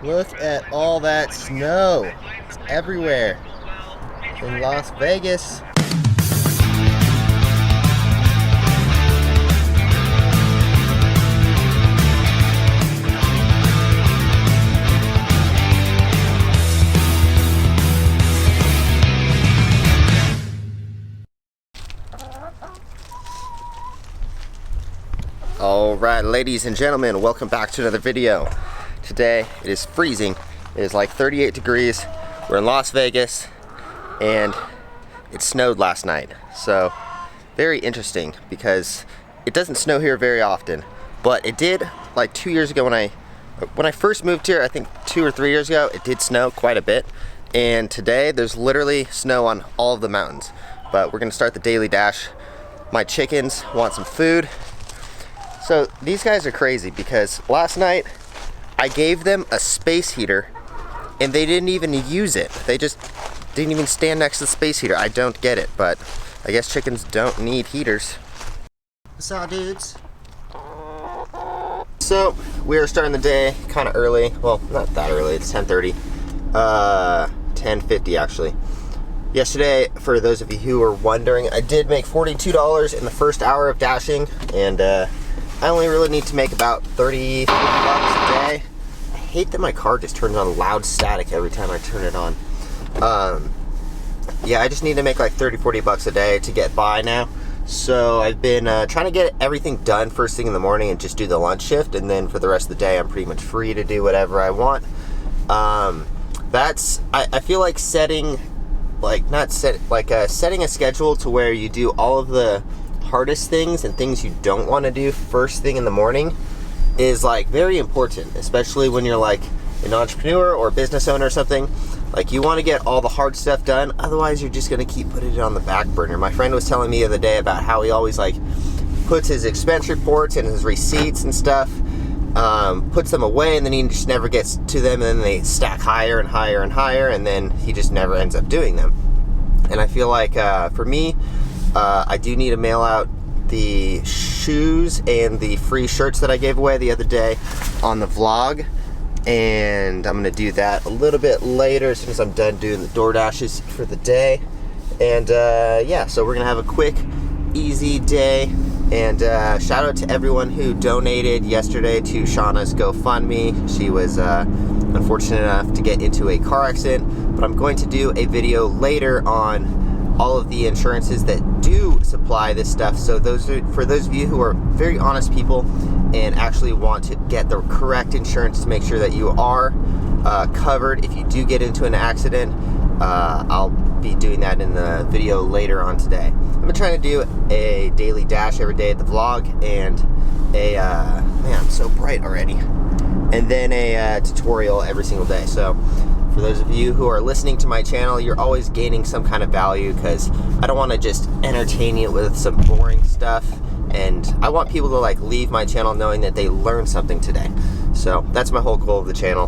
Look at all that snow. It's everywhere in Las Vegas. Alright, ladies and gentlemen, welcome back to another video. Today it is freezing. It is like 38 degrees. We're in Las Vegas and it snowed last night. So very interesting because it doesn't snow here very often, but it did like 2 years ago when I first moved here. I think 2 or 3 years ago, it did snow quite a bit. And today there's literally snow on all of the mountains. But we're gonna start the daily dash. My chickens want some food. So these guys are crazy because last night I gave them a space heater and they didn't even use it. They just didn't even stand next to the space heater. I don't get it, but I guess chickens don't need heaters. What's up, dudes? So we are starting the day kind of early. Well, not that early, it's 10:30. 10:50 actually. Yesterday, for those of you who are wondering, I did make $42 in the first hour of dashing, and I only really need to make about 30, 40 bucks a day. I hate that my car just turns on loud static every time I turn it on. Yeah, I just need to make like 30, 40 bucks a day to get by now. So I've been trying to get everything done first thing in the morning and just do the lunch shift, and then for the rest of the day I'm pretty much free to do whatever I want. I feel like setting a schedule to where you do all of the hardest things and things you don't want to do first thing in the morning is like very important, especially when you're like an entrepreneur or a business owner or something. Like, you want to get all the hard stuff done, otherwise you're just going to keep putting it on the back burner. My friend was telling me the other day about how he always like puts his expense reports and his receipts and stuff, puts them away, and then he just never gets to them, and then they stack higher and higher and higher, and then he just never ends up doing them. And I feel like for me, I do need to mail out the shoes and the free shirts that I gave away the other day on the vlog, and I'm going to do that a little bit later as soon as I'm done doing the Doordashes for the day. And yeah, so we're going to have a quick, easy day. And shout out to everyone who donated yesterday to Shauna's GoFundMe. She was unfortunate enough to get into a car accident, but I'm going to do a video later on all of the insurances that do supply this stuff. So for those of you who are very honest people and actually want to get the correct insurance to make sure that you are covered if you do get into an accident, I'll be doing that in the video later on today. I'm trying to do a daily dash every day at the vlog, and a man, I'm so bright already, and then a tutorial every single day. So for those of you who are listening to my channel, you're always gaining some kind of value, because I don't want to just entertain you with some boring stuff, and I want people to like leave my channel knowing that they learned something today. So that's my whole goal of the channel,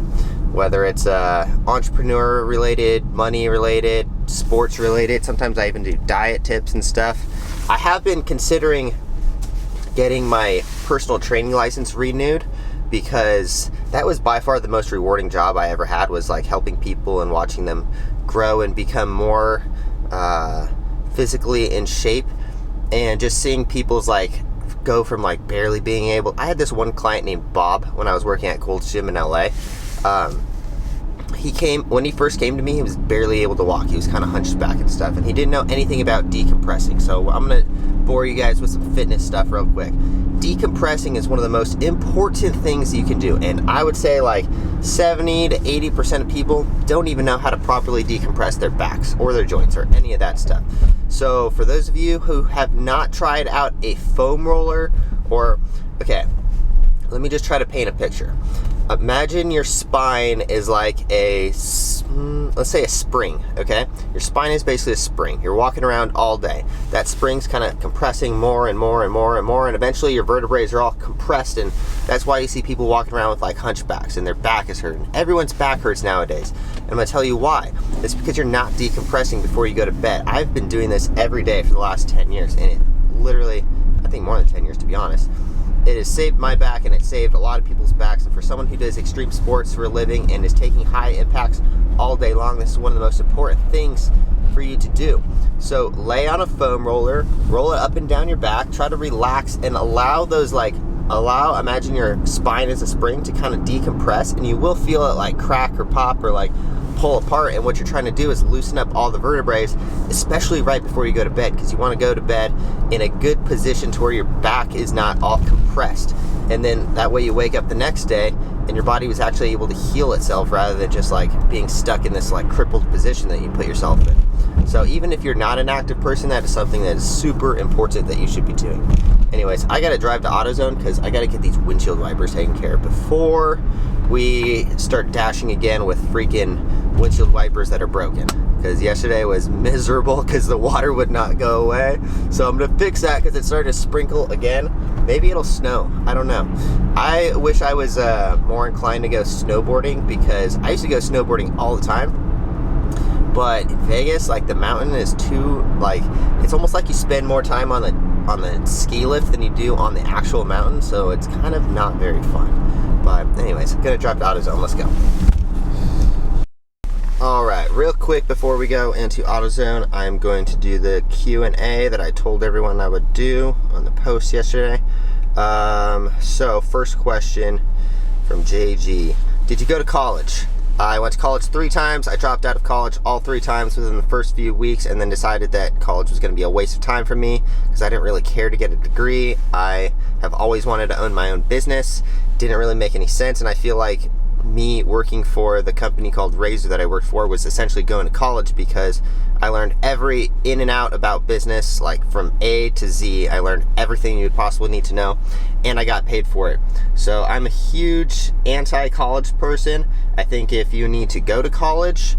whether it's entrepreneur related, money related, sports related. Sometimes I even do diet tips and stuff. I have been considering getting my personal training license renewed, because that was by far the most rewarding job I ever had, was like helping people and watching them grow and become more physically in shape, and just seeing people's like go from like barely being able. I had this one client named Bob when I was working at Gold's Gym in LA. When he first came to me, he was barely able to walk. He was kind of hunched back and stuff, and he didn't know anything about decompressing. So I'm gonna bore you guys with some fitness stuff real quick. Decompressing is one of the most important things you can do, and I would say like 70 to 80% of people don't even know how to properly decompress their backs or their joints or any of that stuff. So for those of you who have not tried out a foam roller, or okay, let me just try to paint a picture. Imagine your spine is like let's say a spring, okay? Your spine is basically a spring. You're walking around all day. That spring's kind of compressing more and more and more and more, and eventually your vertebrae are all compressed, and that's why you see people walking around with like hunchbacks and their back is hurting. Everyone's back hurts nowadays, and I'm gonna tell you why. It's because you're not decompressing before you go to bed. I've been doing this every day for the last 10 years, and it literally, I think more than 10 years to be honest. it has saved my back, and it saved a lot of people's backs. And for someone who does extreme sports for a living and is taking high impacts all day long, this is one of the most important things for you to do. So lay on a foam roller, roll it up and down your back, try to relax and allow those imagine your spine is a spring to kind of decompress, and you will feel it like crack or pop or like pull apart. And what you're trying to do is loosen up all the vertebrae, especially right before you go to bed, because you want to go to bed in a good position to where your back is not all compressed. And then that way you wake up the next day and your body was actually able to heal itself rather than just like being stuck in this like crippled position that you put yourself in. So even if you're not an active person, that is something that is super important that you should be doing. Anyways, I gotta drive to AutoZone because I gotta get these windshield wipers taken care of before we start dashing again with freaking windshield wipers that are broken. Because yesterday was miserable because the water would not go away. So I'm gonna fix that because it's starting to sprinkle again. Maybe it'll snow, I don't know. I wish I was more inclined to go snowboarding, because I used to go snowboarding all the time. But in Vegas, like, the mountain is too, like, it's almost like you spend more time on the ski lift than you do on the actual mountain, so it's kind of not very fun. But anyways, I'm gonna drive to AutoZone. Let's go. Alright, real quick before we go into AutoZone, I'm going to do the Q&A that I told everyone I would do on the post yesterday. So first question from JG. Did you go to college? I went to college 3 times. I dropped out of college all 3 times within the first few weeks, and then decided that college was going to be a waste of time for me because I didn't really care to get a degree. I have always wanted to own my own business. Didn't really make any sense, and I feel like me working for the company called Razor that I worked for was essentially going to college, because I learned every in and out about business, like from A to Z. I learned everything you would possibly need to know, and I got paid for it. So I'm a huge anti-college person. I think if you need to go to college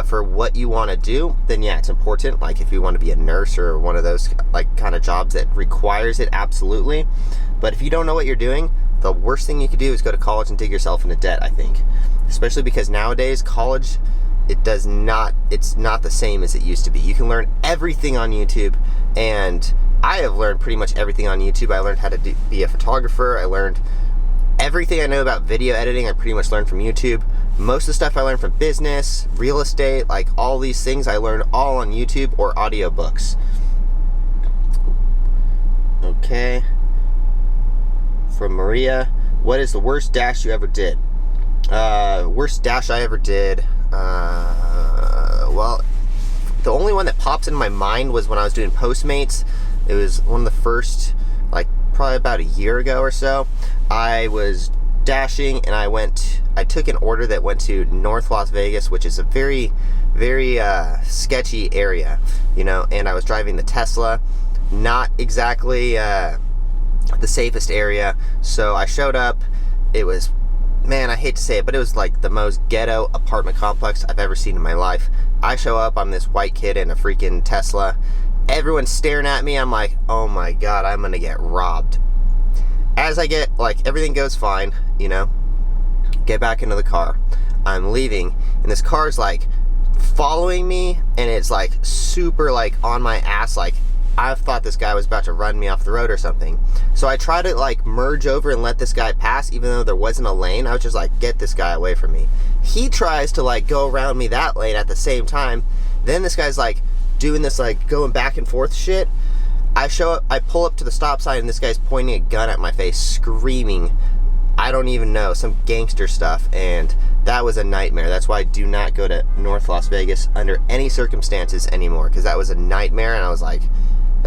for what you want to do, then yeah, it's important. Like if you want to be a nurse or one of those like kind of jobs that requires it, absolutely. But if you don't know what you're doing, the worst thing you could do is go to college and dig yourself into debt, I think. Especially because nowadays, college, it's not the same as it used to be. You can learn everything on YouTube, and I have learned pretty much everything on YouTube. I learned how to be a photographer. I learned everything I know about video editing. I pretty much learned from YouTube. Most of the stuff I learned from business, real estate, like all these things, I learned all on YouTube or audiobooks. Okay. From Maria, what is the worst dash you ever did? Worst dash I ever did, well, the only one that pops in my mind was when I was doing Postmates. It was one of the first, like probably about a year ago or so. I was dashing and I took an order that went to North Las Vegas, which is a very, very sketchy area, you know, and I was driving the Tesla, not exactly the safest area. So I showed up. It was, man, I hate to say it, but it was like the most ghetto apartment complex I've ever seen in my life. I show up, I'm this white kid in a freaking Tesla. Everyone's staring at me. I'm like, oh my god, I'm gonna get robbed. As I get, like, everything goes fine, you know, get back into the car. I'm leaving, and this car's like following me, and it's like super like on my ass. Like, I thought this guy was about to run me off the road or something. So I tried to like merge over and let this guy pass, even though there wasn't a lane. I was just like, get this guy away from me. He tries to like go around me that lane at the same time. Then this guy's like doing this like going back and forth shit. I show up, I pull up to the stop sign, and this guy's pointing a gun at my face, screaming, I don't even know, some gangster stuff. And that was a nightmare. That's why I do not go to North Las Vegas under any circumstances anymore, because that was a nightmare. And I was like,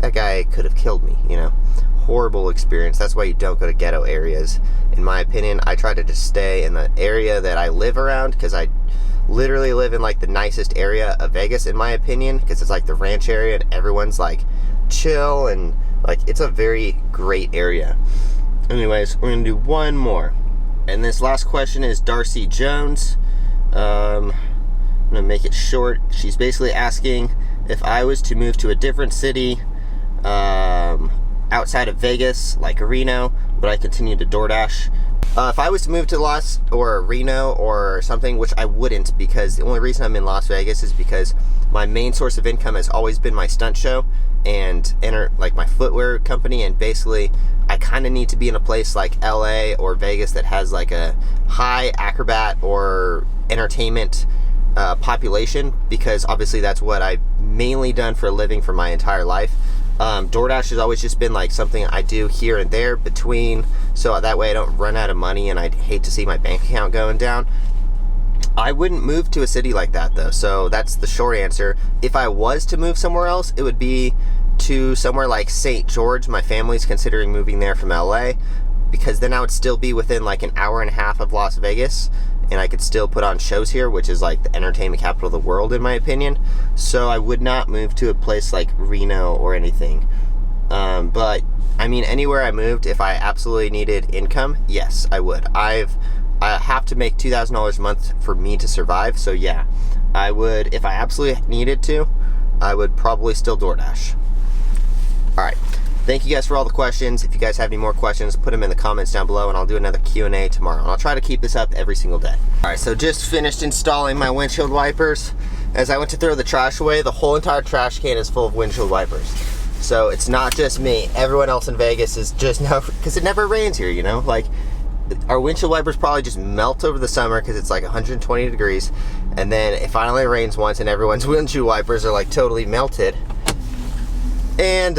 that guy could have killed me, you know. Horrible experience. That's why you don't go to ghetto areas, in my opinion. I try to just stay in the area that I live around, because I literally live in like the nicest area of Vegas, in my opinion, because it's like the ranch area and everyone's like chill, and like it's a very great area. Anyways, we're gonna do one more, and this last question is Darcy Jones. I'm gonna make it short. She's basically asking, if I was to move to a different city outside of Vegas, like Reno, would I continue to DoorDash? If I was to move to Las or Reno or something, which I wouldn't, because the only reason I'm in Las Vegas is because my main source of income has always been my stunt show and like my footwear company, and basically I kind of need to be in a place like LA or Vegas that has like a high acrobat or entertainment population, because obviously that's what I've mainly done for a living for my entire life. DoorDash has always just been like something I do here and there between, so that way I don't run out of money, and I'd hate to see my bank account going down. I wouldn't move to a city like that though, so that's the short answer. If I was to move somewhere else, it would be to somewhere like St. George. My family's considering moving there from LA, because then I would still be within like an hour and a half of Las Vegas, and I could still put on shows here, which is like the entertainment capital of the world in my opinion. So I would not move to a place like Reno or anything. But I mean, anywhere I moved, if I absolutely needed income, yes, I would. I have to make $2,000 a month for me to survive. So yeah, I would, if I absolutely needed to, I would probably still DoorDash. All right. Thank you guys for all the questions. If you guys have any more questions, put them in the comments down below, and I'll do another Q&A tomorrow. And I'll try to keep this up every single day. All right, so just finished installing my windshield wipers. As I went to throw the trash away, the whole entire trash can is full of windshield wipers. So it's not just me. Everyone else in Vegas is just now, because it never rains here, you know? Like, our windshield wipers probably just melt over the summer because it's like 120 degrees. And then it finally rains once, and everyone's windshield wipers are like totally melted. And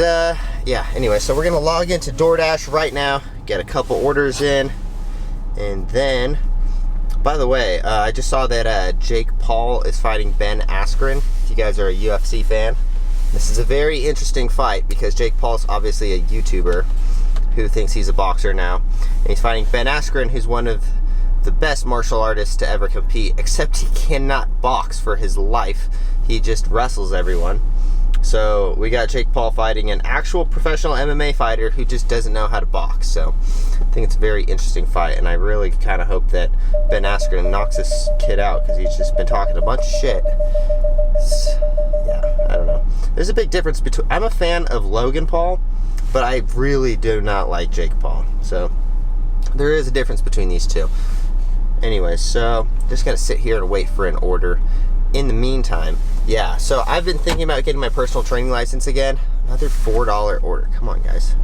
yeah, anyway, so we're gonna log into DoorDash right now, get a couple orders in, and then, by the way, I just saw that Jake Paul is fighting Ben Askren. If you guys are a UFC fan, this is a very interesting fight, because Jake Paul's obviously a YouTuber who thinks he's a boxer now, and he's fighting Ben Askren, who's one of the best martial artists to ever compete, except he cannot box for his life. He just wrestles everyone. So we got Jake Paul fighting an actual professional MMA fighter who just doesn't know how to box. So I think it's a very interesting fight, and I really kind of hope that Ben Askren knocks this kid out, because he's just been talking a bunch of shit. Yeah, I don't know. There's a big difference between, I'm a fan of Logan Paul, but I really do not like Jake Paul. So there is a difference between these two. Anyway, so just gotta sit here and wait for an order. In the meantime, yeah, so I've been thinking about getting my personal training license again. Another $4 order. Come on, guys.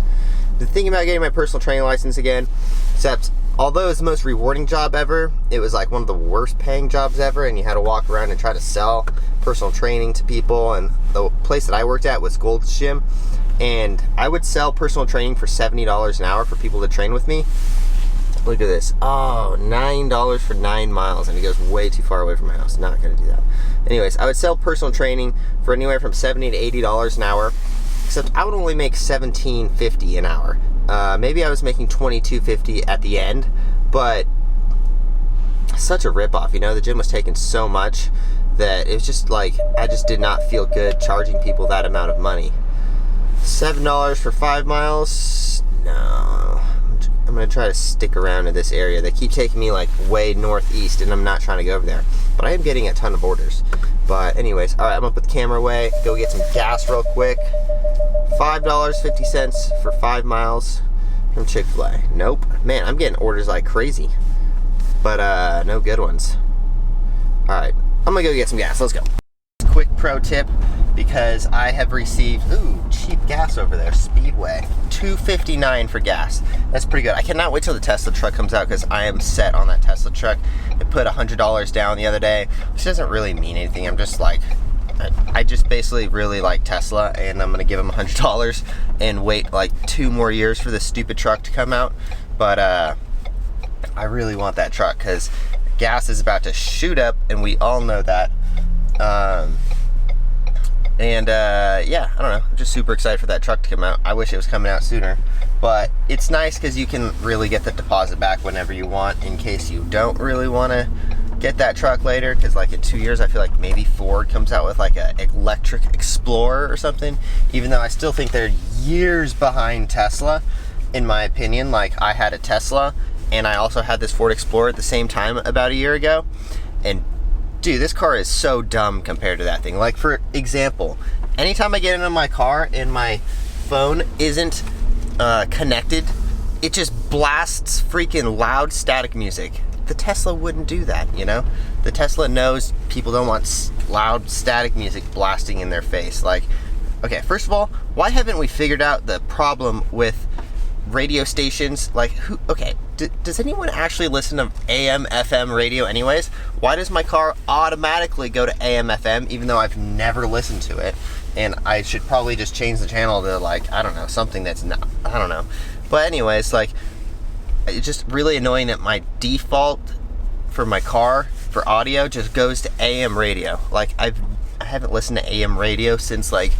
Been thinking about getting my personal training license again, except although it's the most rewarding job ever, it was like one of the worst paying jobs ever, and you had to walk around and try to sell personal training to people. And the place that I worked at was Gold's Gym, and I would sell personal training for $70 an hour for people to train with me. Look at this. Oh, $9 for 9 miles, and it goes way too far away from my house. Not gonna do that. Anyways, I would sell personal training for anywhere from $70 to $80 an hour, except I would only make $17.50 an hour. Maybe I was making $22.50 at the end, but such a ripoff, you know? The gym was taking so much that it was just like, I just did not feel good charging people that amount of money. $7 for 5 miles? No. I'm gonna try to stick around in this area. They keep taking me like way northeast, and I'm not trying to go over there. But I am getting a ton of orders. But anyways, all right, I'm gonna put the camera away, go get some gas real quick. $5.50 for 5 miles from Chick-fil-A. Nope. Man, I'm getting orders like crazy. But no good ones. All right, I'm gonna go get some gas. Let's go. Quick pro tip, because I have received, ooh, cheap gas over there, Speedway. $2.59 for gas. That's pretty good. I cannot wait till the Tesla truck comes out, because I am set on that Tesla truck. I put $100 down the other day, which doesn't really mean anything. I'm just like, I just basically really like Tesla, and I'm gonna give them $100 and wait like 2 more years for this stupid truck to come out. But I really want that truck, because gas is about to shoot up, and we all know that. Yeah, I don't know, I'm just super excited for that truck to come out. I wish it was coming out sooner, but it's nice because you can really get the deposit back whenever you want, in case you don't really want to get that truck later, because like in 2 years I feel like maybe Ford comes out with like an electric Explorer or something, even though I still think they're years behind Tesla, in my opinion. Like, I had a Tesla, and I also had this Ford Explorer at the same time about a year ago, and dude, this car is so dumb compared to that thing. Like, for example, anytime I get into my car and my phone isn't connected, it just blasts freaking loud static music. The Tesla wouldn't do that, you know? The Tesla knows people don't want loud static music blasting in their face. Like, okay, first of all, why haven't we figured out the problem with radio stations? Like, does anyone actually listen to AM, FM radio anyways? Why does my car automatically go to AM, FM, even though I've never listened to it? And I should probably just change the channel to, like, I don't know, something that's not, I don't know. But anyways, like, it's just really annoying that my default for my car for audio just goes to AM radio. Like, I haven't listened to AM radio since, like,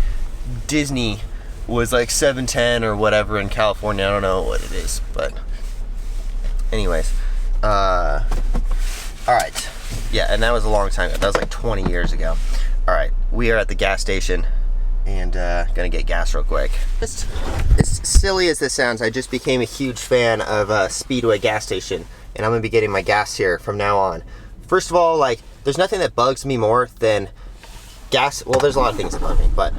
Disney was like 710 or whatever in California. I don't know what it is, but anyways, all right, yeah, and that was a long time ago. That was like 20 years ago. All right, we are at the gas station and gonna get gas real quick. As silly as this sounds, I just became a huge fan of Speedway gas station, and I'm gonna be getting my gas here from now on. First of all, like, there's nothing that bugs me more than gas. Well, there's a lot of things that bug me, but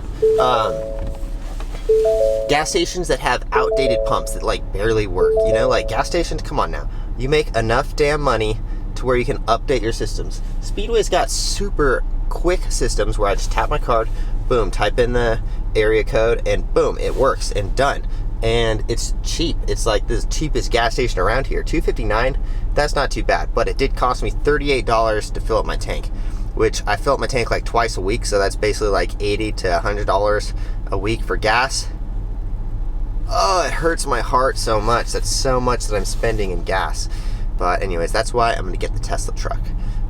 gas stations that have outdated pumps that, like, barely work, you know? Like, gas stations, come on now. You make enough damn money to where you can update your systems. Speedway's got super quick systems where I just tap my card, boom, type in the area code, and boom, it works, and done. And it's cheap. It's like the cheapest gas station around here. $2.59, that's not too bad, but it did cost me $38 to fill up my tank, which I fill up my tank like twice a week, so that's basically like $80 to $100 a week for gas. Oh, it hurts my heart so much. That's so much that I'm spending in gas. But anyways, that's why I'm gonna get the Tesla truck.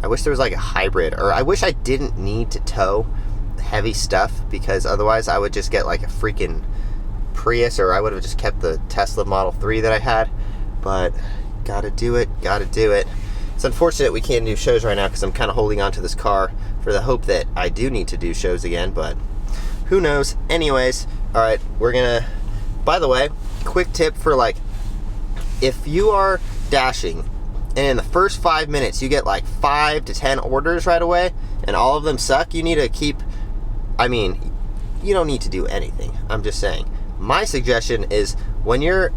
I wish there was like a hybrid, or I wish I didn't need to tow heavy stuff, because otherwise I would just get like a freaking Prius, or I would have just kept the Tesla Model 3 that I had. But gotta do it. It's unfortunate we can't do shows right now because I'm kind of holding on to this car for the hope that I do need to do shows again, but who knows. Anyways, all right, we're gonna, by the way, quick tip for, like, if you are dashing and in the first 5 minutes you get like 5 to 10 orders right away and all of them suck, you need to keep, I mean, you don't need to do anything. I'm just saying. My suggestion is when you're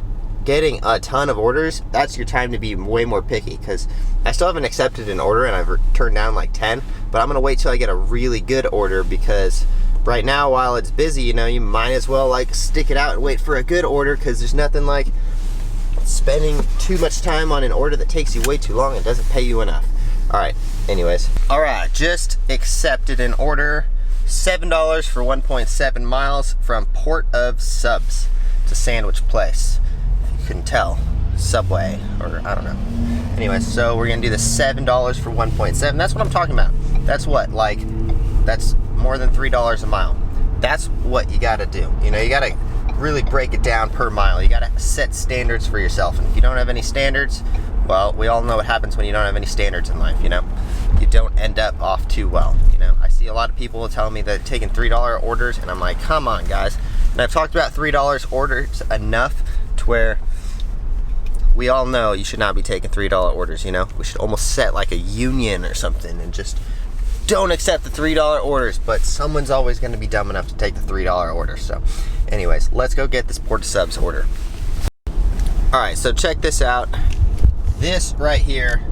getting a ton of orders, that's your time to be way more picky, because I still haven't accepted an order and I've turned down like 10, but I'm gonna wait till I get a really good order, because right now, while it's busy, you know, you might as well like stick it out and wait for a good order, because there's nothing like spending too much time on an order that takes you way too long and doesn't pay you enough. All right, anyways. All right, just accepted an order, $7 for 1.7 miles from Port of Subs. It's a sandwich place. If you couldn't tell, Subway, or I don't know. Anyways, so we're gonna do the $7 for 1.7. That's what I'm talking about. That's what, like, that's more than $3 a mile. That's what you gotta do. You know, you gotta really break it down per mile. You gotta set standards for yourself. And if you don't have any standards, well, we all know what happens when you don't have any standards in life, you know? You don't end up off too well, you know? I see a lot of people telling me that they're taking $3 orders, and I'm like, come on, guys. And I've talked about $3 orders enough to where we all know you should not be taking $3 orders, you know? We should almost set like a union or something and just don't accept the $3 orders, but someone's always gonna be dumb enough to take the $3 order. So anyways, let's go get this Port of Subs order. All right, so check this out. This right here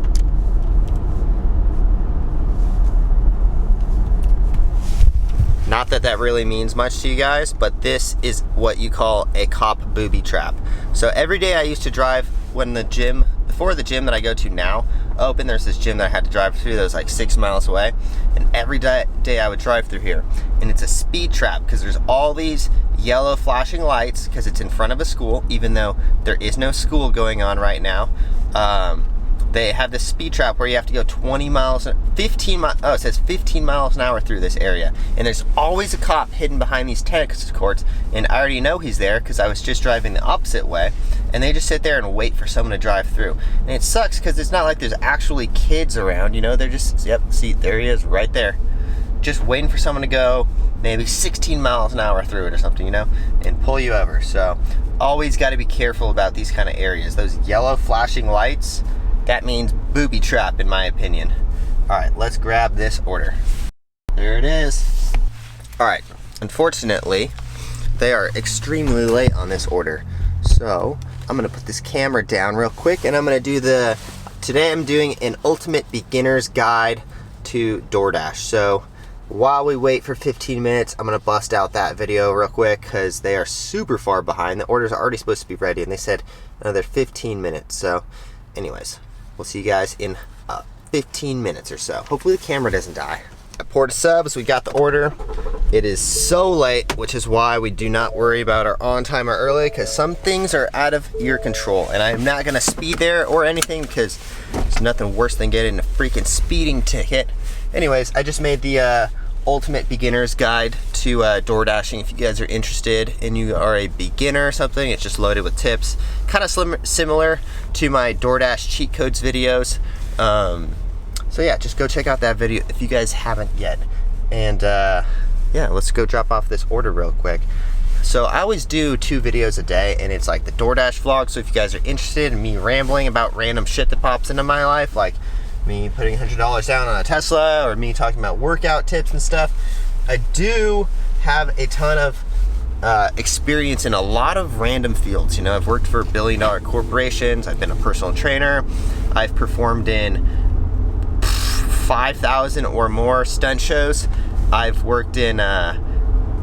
not that that really means much to you guys, but this is what you call a cop booby trap. So every day I used to drive when the gym, before the gym that I go to now opened, there's this gym that I had to drive through that was like 6 miles away, and every day I would drive through here, and it's a speed trap because there's all these yellow flashing lights because it's in front of a school, even though there is no school going on right now. They have this speed trap where you have to go 20 miles, 15 miles, oh, it says 15 miles an hour through this area. And there's always a cop hidden behind these tennis courts, and I already know he's there because I was just driving the opposite way, and they just sit there and wait for someone to drive through. And it sucks because it's not like there's actually kids around, you know, they're just, yep, see, there he is right there. Just waiting for someone to go maybe 16 miles an hour through it or something, you know, and pull you over. So always got to be careful about these kind of areas. Those yellow flashing lights, that means booby trap in my opinion. All right, let's grab this order. There it is. All right, unfortunately, they are extremely late on this order. So I'm gonna put this camera down real quick, and I'm gonna do today I'm doing an ultimate beginner's guide to DoorDash. So while we wait for 15 minutes, I'm gonna bust out that video real quick because they are super far behind. The orders are already supposed to be ready, and they said another 15 minutes. So anyways, we'll see you guys in 15 minutes or so. Hopefully the camera doesn't die. At Port of Subs, we got the order. It is so late, which is why we do not worry about our on time or early, because some things are out of your control. And I'm not gonna speed there or anything, because there's nothing worse than getting a freaking speeding ticket. Anyways, I just made the ultimate beginner's guide to DoorDashing. If you guys are interested and you are a beginner or something, it's just loaded with tips. Kind of similar to my DoorDash cheat codes videos. So yeah, just go check out that video if you guys haven't yet. And yeah, let's go drop off this order real quick. So I always do 2 videos a day, and it's like the DoorDash vlog. So if you guys are interested in me rambling about random shit that pops into my life, like me putting $100 down on a Tesla, or me talking about workout tips and stuff, I do have a ton of experience in a lot of random fields. You know, I've worked for billion-dollar corporations. I've been a personal trainer. I've performed in 5,000 or more stunt shows. I've worked in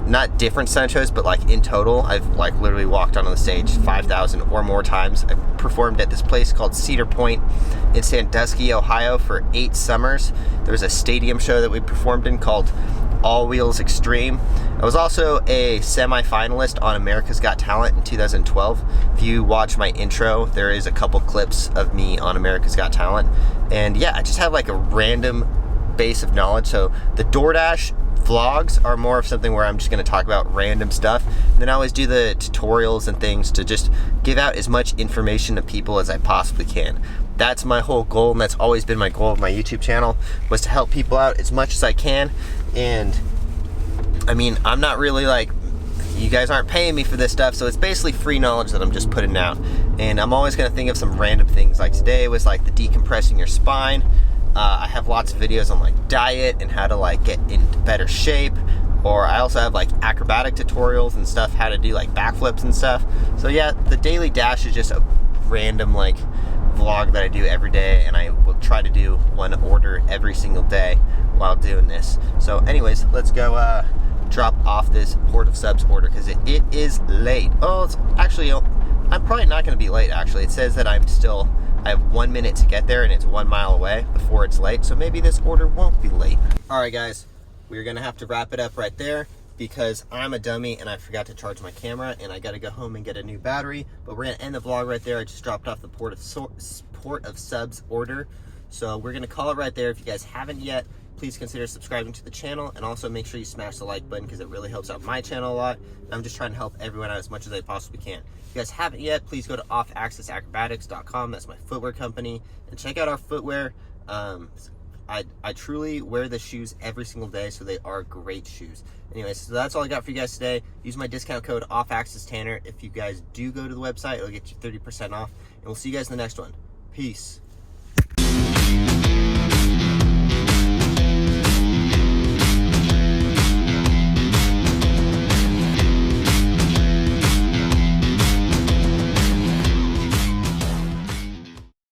not different stunt shows, but like in total, I've like literally walked onto the stage 5,000 or more times. I performed at this place called Cedar Point in Sandusky, Ohio for 8 summers. There was a stadium show that we performed in called All Wheels Extreme. I was also a semi-finalist on America's Got Talent in 2012. If you watch my intro, there is a couple clips of me on America's Got Talent. And yeah, I just have like a random base of knowledge. So the DoorDash vlogs are more of something where I'm just going to talk about random stuff. And then I always do the tutorials and things to just give out as much information to people as I possibly can. That's my whole goal, and that's always been my goal of my YouTube channel, was to help people out as much as I can. And I mean, I'm not really like, you guys aren't paying me for this stuff, so it's basically free knowledge that I'm just putting out. And I'm always going to think of some random things. Like today was like the decompressing your spine. I have lots of videos on like diet and how to like get into better shape. Or I also have like acrobatic tutorials and stuff, how to do like backflips and stuff. So yeah, the Daily Dash is just a random like vlog that I do every day, and I will try to do one order every single day while doing this. So anyways, let's go drop off this Port of Subs order, because it is late. Oh, it's actually, I'm probably not going to be late actually. It says that I have 1 minute to get there, and it's 1 mile away before it's late, so maybe this order won't be late. Alright guys, we're gonna have to wrap it up right there, because I'm a dummy and I forgot to charge my camera, and I gotta go home and get a new battery. But we're gonna end the vlog right there. I just dropped off the Port of Subs order, so we're gonna call it right there. If you guys haven't yet, please consider subscribing to the channel, and also make sure you smash the like button, because it really helps out my channel a lot. I'm just trying to help everyone out as much as I possibly can. If you guys haven't yet, please go to offaccessacrobatics.com. That's my footwear company, and check out our footwear. I truly wear the shoes every single day, so they are great shoes. Anyways, so that's all I got for you guys today. Use my discount code OFFACCESSTANNER. If you guys do go to the website, it'll get you 30% off, and we'll see you guys in the next one. Peace.